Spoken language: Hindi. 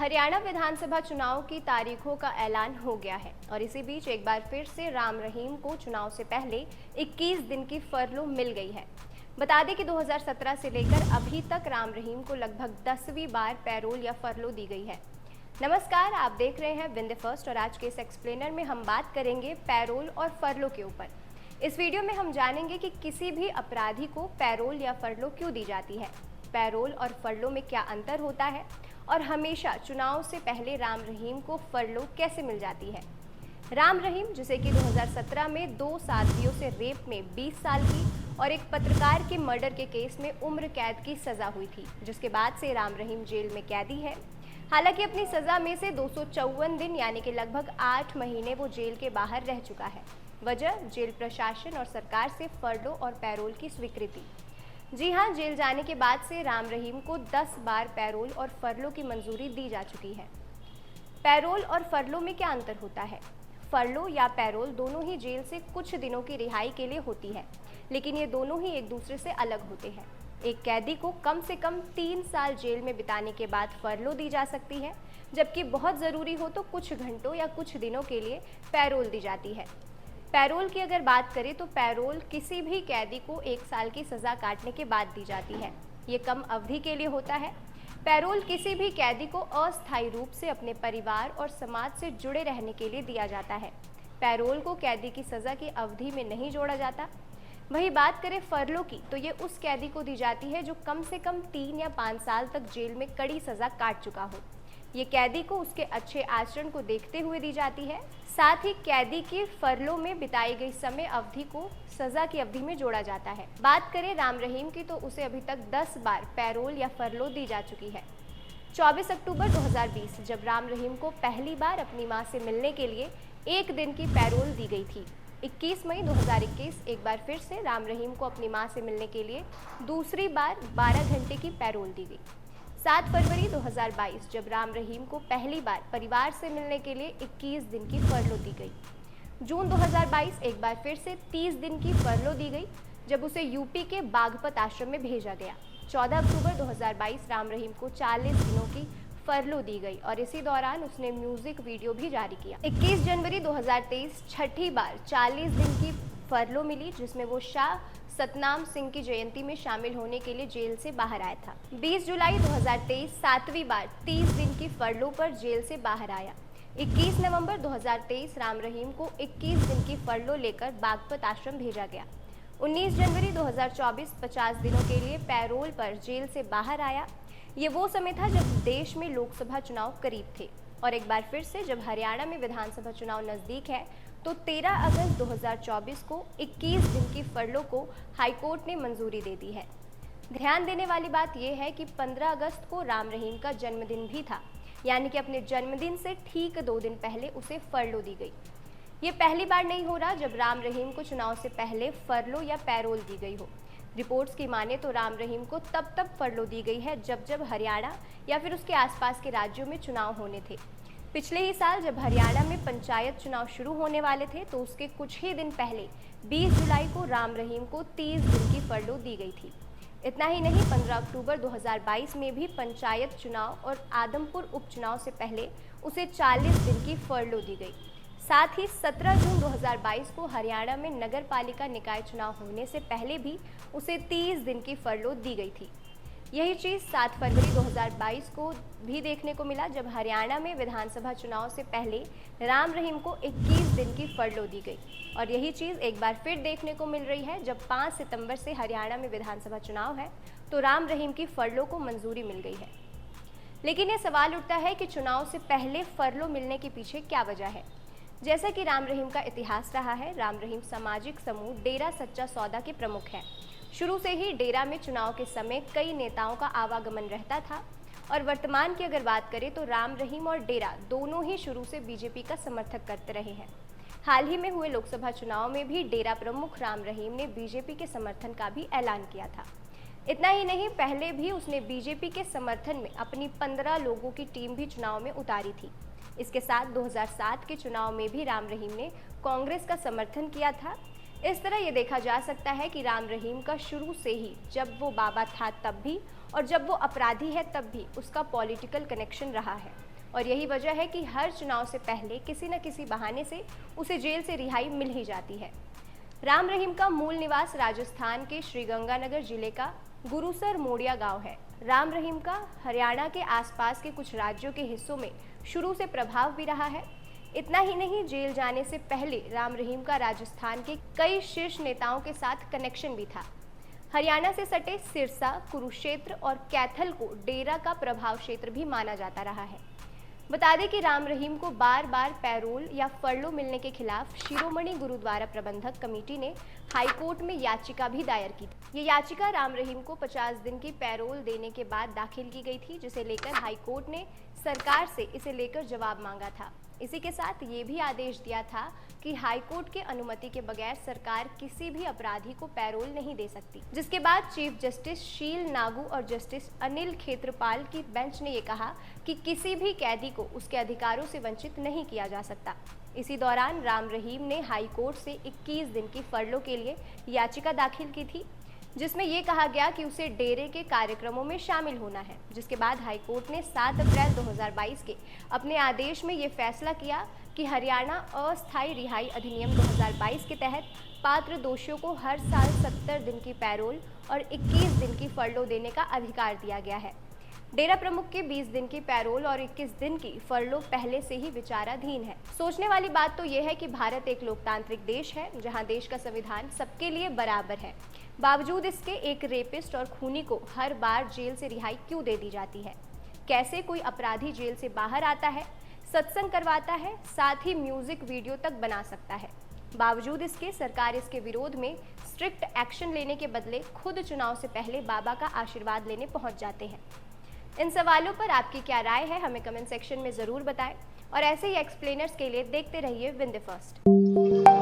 हरियाणा विधानसभा चुनाव की तारीखों का ऐलान हो गया है और इसी बीच एक बार फिर से राम रहीम को चुनाव से पहले 21 दिन की फरलो मिल गई है। बता दें कि 2017 से लेकर अभी तक राम रहीम को लगभग 10वीं बार पैरोल या फरलो दी गई है। नमस्कार, आप देख रहे हैं विन द फर्स्ट और आज के इस एक्सप्लेनर में हम बात करेंगे पैरोल और फरलो के ऊपर। इस वीडियो में हम जानेंगे कि किसी भी अपराधी को पैरोल या फरलो क्यों दी जाती है, पैरोल और फरलो में क्या अंतर होता है और हमेशा चुनाव से पहले राम रहीम को फरलो कैसे मिल जाती है। राम रहीम, जिसे कि 2017 में 2 साथियों से रेप में 20 साल की और एक पत्रकार के मर्डर के केस में उम्र कैद की सजा हुई थी, जिसके बाद से राम रहीम जेल में कैदी है। हालांकि अपनी सजा में से 254 दिन यानी कि लगभग 8 महीने वो जेल के बाहर रह चुका है। वजह जेल प्रशासन और सरकार से फरलो और पैरोल की स्वीकृति। जी हां, जेल जाने के बाद से राम रहीम को 10 बार पैरोल और फरलो की मंजूरी दी जा चुकी है। पैरोल और फरलो में क्या अंतर होता है? फरलो या पैरोल दोनों ही जेल से कुछ दिनों की रिहाई के लिए होती है, लेकिन ये दोनों ही एक दूसरे से अलग होते हैं। एक कैदी को कम से कम 3 साल जेल में बिताने के बाद फरलो दी जा सकती है, जबकि बहुत ज़रूरी हो तो कुछ घंटों या कुछ दिनों के लिए पैरोल दी जाती है। पैरोल की अगर बात करें तो पैरोल किसी भी कैदी को 1 साल की सज़ा काटने के बाद दी जाती है। ये कम अवधि के लिए होता है। पैरोल किसी भी कैदी को अस्थायी रूप से अपने परिवार और समाज से जुड़े रहने के लिए दिया जाता है। पैरोल को कैदी की सज़ा की अवधि में नहीं जोड़ा जाता। वही बात करें फरलो की, तो ये उस कैदी को दी जाती है जो कम से कम 3 या 5 साल तक जेल में कड़ी सज़ा काट चुका हो। ये कैदी को उसके अच्छे आचरण को देखते हुए दी जाती है। साथ ही कैदी की फरलो में बिताई गई समय अवधि को सजा की अवधि में जोड़ा जाता है। बात करें राम रहीम की, तो उसे अभी तक 10 बार पैरोल या फरलो दी जा चुकी है। 24 अक्टूबर 2020 जब राम रहीम को पहली बार अपनी मां से मिलने के लिए 1 दिन की पैरोल दी गई थी। 21 मई 2021 एक बार फिर से राम रहीम को अपनी मां से मिलने के लिए दूसरी बार 12 घंटे की पैरोल दी गई। 7 फरवरी 2022 जब राम रहीम को पहली बार परिवार से मिलने के लिए 21 दिन की फरलो दी गई। जून 2022 एक बार फिर से 30 दिन की फरलो दी गई, जब उसे यूपी के बागपत आश्रम में भेजा गया। 14 अक्टूबर 2022 राम रहीम को 40 दिनों की फरलो दी गई और इसी दौरान उसने म्यूजिक वीडियो भी जारी किया। 21 जनवरी 2023 छठी बार 40 दिन की फरलो मिली, जिसमें वो शाह सतनाम सिंह की जयंती में शामिल होने के लिए जेल से बाहर आया था। 20 जुलाई 2023 7वीं बार 30 दिन की फरलो पर जेल से बाहर आया। 21 नवंबर 2023 राम रहीम को 21 दिन की फरलो लेकर बागपत आश्रम भेजा गया। 19 जनवरी 2024 50 दिनों के लिए पैरोल पर जेल से बाहर आया। ये वो समय था जब देश में लोकसभा चुनाव करीब थे और एक बार फिर से जब हरियाणा में विधानसभा चुनाव नज़दीक है, तो 13 अगस्त 2024 को 21 दिन की फरलो को हाईकोर्ट ने मंजूरी दे दी है। ध्यान देने वाली बात यह है कि 15 अगस्त को राम रहीम का जन्मदिन भी था, यानी कि अपने जन्मदिन से ठीक 2 दिन पहले उसे फरलो दी गई। ये पहली बार नहीं हो रहा जब राम रहीम को चुनाव से पहले फरलो या पैरोल दी गई हो। रिपोर्ट्स की माने तो राम रहीम को तब फरलो दी गई है जब हरियाणा या फिर उसके आसपास के राज्यों में चुनाव होने थे। पिछले ही साल जब हरियाणा में पंचायत चुनाव शुरू होने वाले थे, तो उसके कुछ ही दिन पहले 20 जुलाई को राम रहीम को 30 दिन की फरलो दी गई थी। इतना ही नहीं, 15 अक्टूबर 2022 में भी पंचायत चुनाव और आदमपुर उपचुनाव से पहले उसे 40 दिन की फरलो दी गई। साथ ही 17 जून 2022 को हरियाणा में नगर पालिका निकाय चुनाव होने से पहले भी उसे 30 दिन की फरलो दी गई थी। यही चीज़ 7 फरवरी 2022 को भी देखने को मिला जब हरियाणा में विधानसभा चुनाव से पहले राम रहीम को 21 दिन की फरलो दी गई और यही चीज़ एक बार फिर देखने को मिल रही है जब 5 सितंबर से हरियाणा में विधानसभा चुनाव है, तो राम रहीम की फरलो को मंजूरी मिल गई है। लेकिन ये सवाल उठता है कि चुनाव से पहले फरलो मिलने के पीछे क्या वजह है। जैसा कि राम रहीम का इतिहास रहा है, राम रहीम सामाजिक समूह डेरा सच्चा सौदा के प्रमुख हैं। शुरू से ही डेरा में चुनाव के समय कई नेताओं का आवागमन रहता था और वर्तमान की अगर बात करें तो राम रहीम और डेरा दोनों ही शुरू से बीजेपी का समर्थक करते रहे हैं। हाल ही में हुए लोकसभा चुनाव में भी डेरा प्रमुख राम रहीम ने बीजेपी के समर्थन का भी ऐलान किया था। इतना ही नहीं, पहले भी उसने बीजेपी के समर्थन में अपनी 15 लोगों की टीम भी चुनाव में उतारी थी। इसके साथ 2007 के चुनाव में भी राम रहीम ने कांग्रेस का समर्थन किया था। इस तरह ये देखा जा सकता है कि राम रहीम का शुरू से ही, जब वो बाबा था तब भी और जब वो अपराधी है तब भी, उसका पॉलिटिकल कनेक्शन रहा है और यही वजह है कि हर चुनाव से पहले किसी न किसी बहाने से उसे जेल से रिहाई मिल ही जाती है। राम रहीम का मूल निवास राजस्थान के श्रीगंगानगर जिले का गुरुसर मोड़िया गांव है। राम रहीम का हरियाणा के आसपास के कुछ राज्यों के हिस्सों में शुरू से प्रभाव भी रहा है। इतना ही नहीं, जेल जाने से पहले राम रहीम का राजस्थान के कई शीर्ष नेताओं के साथ कनेक्शन भी था। हरियाणा से सटे सिरसा, कुरुक्षेत्र और कैथल को डेरा का प्रभाव क्षेत्र भी माना जाता रहा है। बता दें कि राम रहीम को बार बार पैरोल या फरलो मिलने के खिलाफ शिरोमणि गुरुद्वारा प्रबंधक कमेटी ने हाईकोर्ट में याचिका भी दायर की थी। ये याचिका राम रहीम को 50 दिन की पैरोल देने के बाद दाखिल की गई थी, जिसे लेकर हाईकोर्ट ने सरकार से इसे लेकर जवाब मांगा था। इसी के साथ ये भी आदेश दिया था कि हाईकोर्ट के अनुमति के बगैर सरकार किसी भी अपराधी को पैरोल नहीं दे सकती। जिसके बाद चीफ जस्टिस शील नागू और जस्टिस अनिल खेत्रपाल की बेंच ने ये कहा कि किसी भी कैदी को उसके अधिकारों से वंचित नहीं किया जा सकता। इसी दौरान राम रहीम ने हाईकोर्ट से 21 दिन की फरलो के लिए याचिका दाखिल की थी, जिसमें यह कहा गया कि उसे डेरे के कार्यक्रमों में शामिल होना है। जिसके बाद हाईकोर्ट ने 7 अप्रैल 2022 के अपने आदेश में यह फैसला किया कि हरियाणा अस्थायी रिहाई अधिनियम 2022 के तहत पात्र दोषियों को हर साल 70 दिन की पैरोल और 21 दिन की फरलो देने का अधिकार दिया गया है। डेरा प्रमुख के 20 दिन की पैरोल और 21 दिन की फरलो पहले से ही विचाराधीन है। सोचने वाली बात तो यह है कि भारत एक लोकतांत्रिक देश है, जहां देश का संविधान सबके लिए बराबर है। बावजूद इसके एक रेपिस्ट और खूनी को हर बार जेल से रिहाई क्यों दे दी जाती है? कैसे कोई अपराधी जेल से बाहर आता है, सत्संग करवाता है, साथ ही म्यूजिक वीडियो तक बना सकता है? बावजूद इसके सरकार इसके विरोध में स्ट्रिक्ट एक्शन लेने के बदले खुद चुनाव से पहले बाबा का आशीर्वाद लेने पहुंच जाते हैं। इन सवालों पर आपकी क्या राय है, हमें कमेंट सेक्शन में ज़रूर बताएं और ऐसे ही एक्सप्लेनर्स के लिए देखते रहिए विंध्य फर्स्ट।